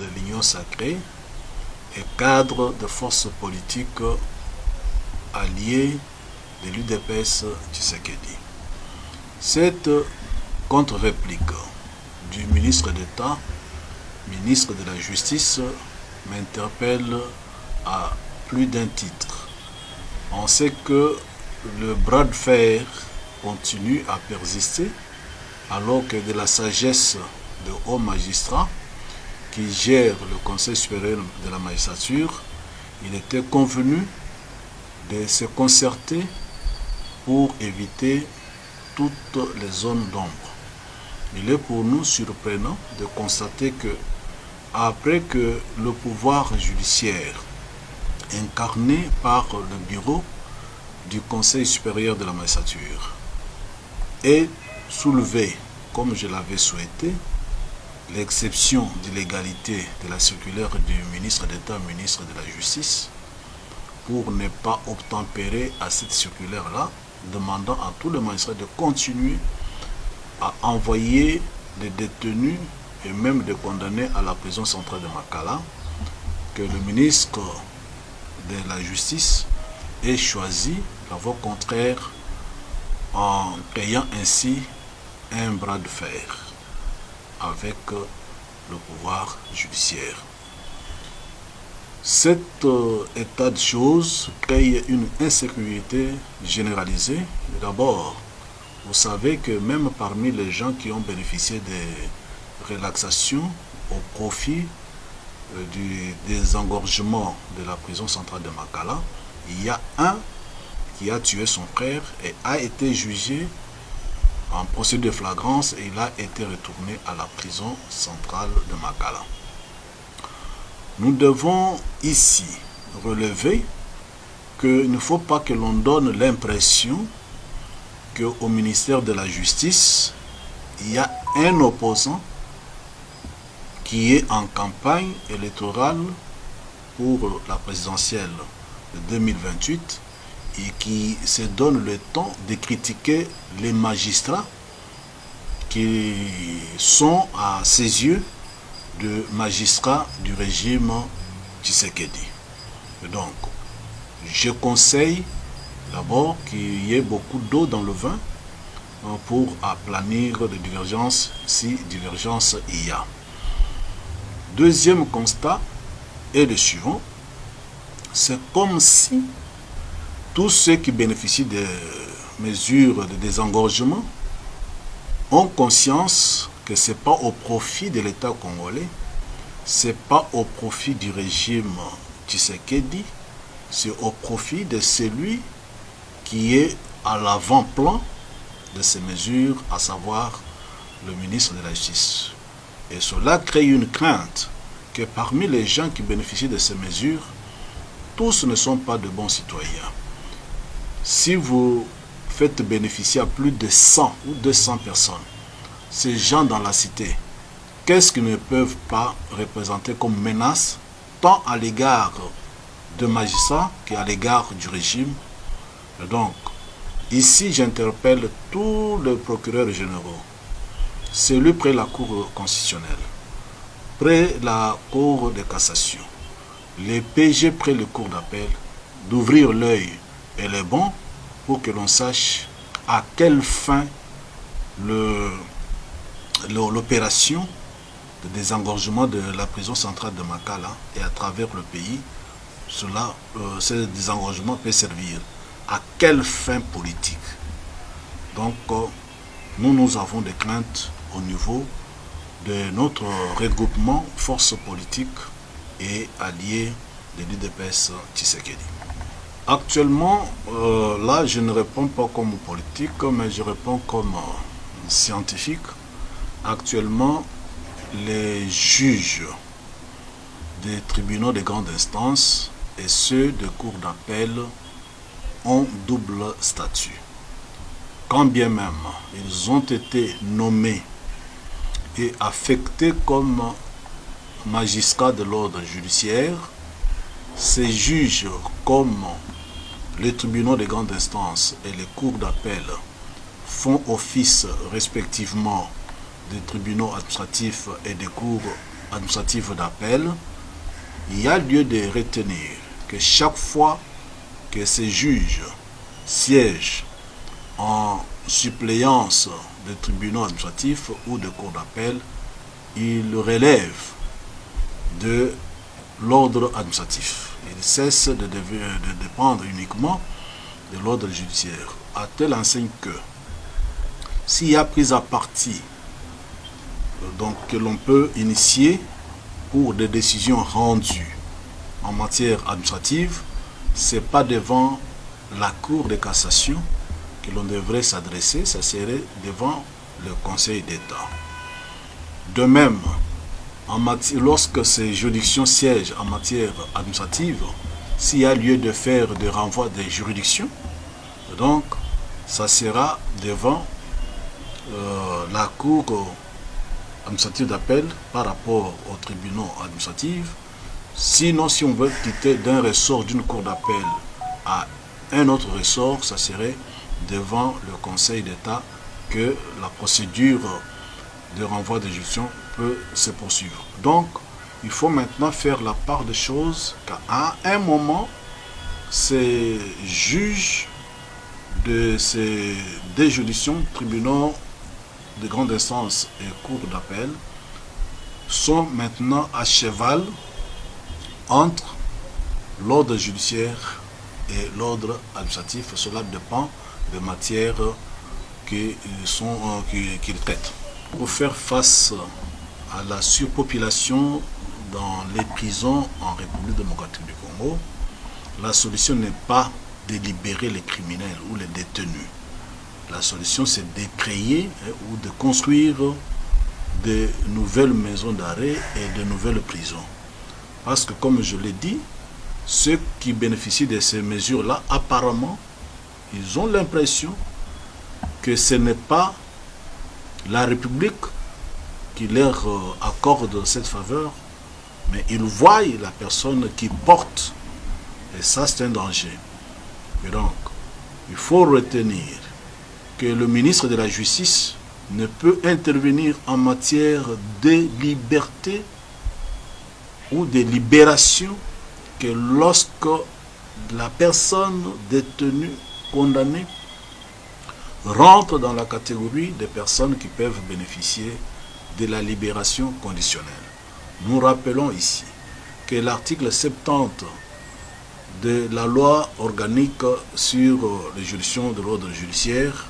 de l'Union sacrée et cadre de forces politiques alliées de l'UDPS Tshisekedi. Cette contre-réplique du ministre d'État, ministre de la Justice, m'interpelle à plus d'un titre. On sait que le bras de fer continue à persister alors que de la sagesse de hauts magistrats qui gèrent le Conseil supérieur de la magistrature, il était convenu de se concerter pour éviter toutes les zones d'ombre. Il est pour nous surprenant de constater que, après que le pouvoir judiciaire, incarné par le bureau du Conseil supérieur de la magistrature, ait soulevé, comme je l'avais souhaité, l'exception d'illégalité de la circulaire du ministre d'État, ministre de la Justice, pour ne pas obtempérer à cette circulaire-là, demandant à tous les magistrats de continuer à envoyer des détenus et même des condamnés à la prison centrale de Makala, que le ministre de la Justice ait choisi la voie contraire en créant ainsi un bras de fer avec le pouvoir judiciaire. Cet état de choses crée une insécurité généralisée. D'abord, vous savez que même parmi les gens qui ont bénéficié des relaxations au profit du désengorgement de la prison centrale de Makala, il y a un qui a tué son frère et a été jugé en procédure de flagrance et il a été retourné à la prison centrale de Makala. Nous devons ici relever qu'il ne faut pas que l'on donne l'impression qu'au ministère de la Justice, il y a un opposant qui est en campagne électorale pour la présidentielle de 2028 et qui se donne le temps de critiquer les magistrats qui sont à ses yeux de magistrats du régime Tshisekedi. Donc, je conseille d'abord qu'il y ait beaucoup d'eau dans le vin pour aplanir les divergences, si divergence il y a. Deuxième constat est le suivant, c'est comme si tous ceux qui bénéficient des mesures de désengorgement ont conscience que ce n'est pas au profit de l'État congolais, ce n'est pas au profit du régime Tshisekedi, c'est au profit de celui qui est à l'avant-plan de ces mesures, à savoir le ministre de la Justice. Et cela crée une crainte que parmi les gens qui bénéficient de ces mesures, tous ne sont pas de bons citoyens. Si vous faites bénéficier à plus de 100 ou 200 personnes, ces gens dans la cité, qu'est-ce qu'ils ne peuvent pas représenter comme menace, tant à l'égard de magistrats qu'à l'égard du régime? Et donc, ici, j'interpelle tous les procureurs généraux, celui près la Cour constitutionnelle, près la Cour de cassation, les PG près le Cour d'appel, d'ouvrir l'œil et les bons pour que l'on sache à quelle fin l'opération de désengorgement de la prison centrale de Makala et à travers le pays, ce désengorgement peut servir. À quelle fin politique? Donc, nous avons des craintes au niveau de notre regroupement force politique et alliés de l'UDPS Tshisekedi. Actuellement, là, je ne réponds pas comme politique, mais je réponds comme scientifique. Actuellement, les juges des tribunaux de grande instance et ceux de cour d'appel ont double statut. Quand bien même ils ont été nommés et affectés comme magistrats de l'ordre judiciaire, ces juges, comme les tribunaux de grande instance et les cours d'appel, font office respectivement des tribunaux administratifs et des cours administrative d'appel, il y a lieu de retenir que chaque fois que ces juges siègent en suppléance de tribunaux administratifs ou de cours d'appel, ils relèvent de l'ordre administratif. Ils cessent de dépendre uniquement de l'ordre judiciaire. À telle enseigne que s'il y a prise à partie donc, que l'on peut initier pour des décisions rendues en matière administrative, ce n'est pas devant la Cour de cassation que l'on devrait s'adresser, ça serait devant le Conseil d'État. De même, lorsque ces juridictions siègent en matière administrative, s'il y a lieu de faire des renvois des juridictions, donc ça sera devant la Cour administrative d'appel par rapport aux tribunaux administratifs. Sinon, si on veut quitter d'un ressort d'une cour d'appel à un autre ressort, ça serait devant le Conseil d'État que la procédure de renvoi de juridiction peut se poursuivre. Donc, il faut maintenant faire la part des choses qu'à un moment, ces juges de ces des juridictions, tribunaux de grande instance et cours d'appel sont maintenant à cheval entre l'ordre judiciaire et l'ordre administratif. Cela dépend des matières qu'ils traitent. Pour faire face à la surpopulation dans les prisons en République démocratique du Congo, la solution n'est pas de libérer les criminels ou les détenus. La solution, c'est de créer ou de construire de nouvelles maisons d'arrêt et de nouvelles prisons. Parce que, comme je l'ai dit, ceux qui bénéficient de ces mesures-là, apparemment, ils ont l'impression que ce n'est pas la République qui leur accorde cette faveur, mais ils voient la personne qui porte. Et ça, c'est un danger. Et donc, il faut retenir que le ministre de la Justice ne peut intervenir en matière de liberté ou de libération que lorsque la personne détenue, condamnée, rentre dans la catégorie des personnes qui peuvent bénéficier de la libération conditionnelle. Nous rappelons ici que l'article 70 de la loi organique sur les juridictions de l'ordre judiciaire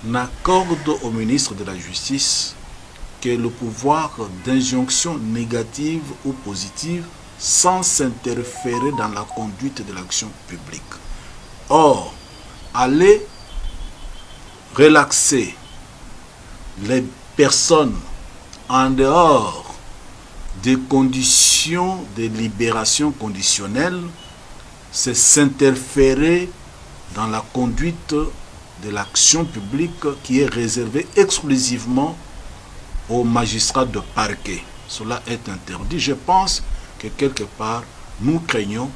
n'accorde au ministre de la Justice que le pouvoir d'injonction négative ou positive sans s'interférer dans la conduite de l'action publique. Or, aller relaxer les personnes en dehors des conditions de libération conditionnelle, c'est s'interférer dans la conduite de l'action publique qui est réservée exclusivement aux magistrats de parquet. Cela est interdit. Je pense que quelque part, nous craignons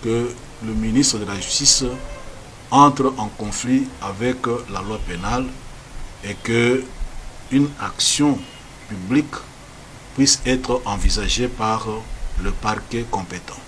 que le ministre de la Justice entre en conflit avec la loi pénale et que une action publique puisse être envisagée par le parquet compétent.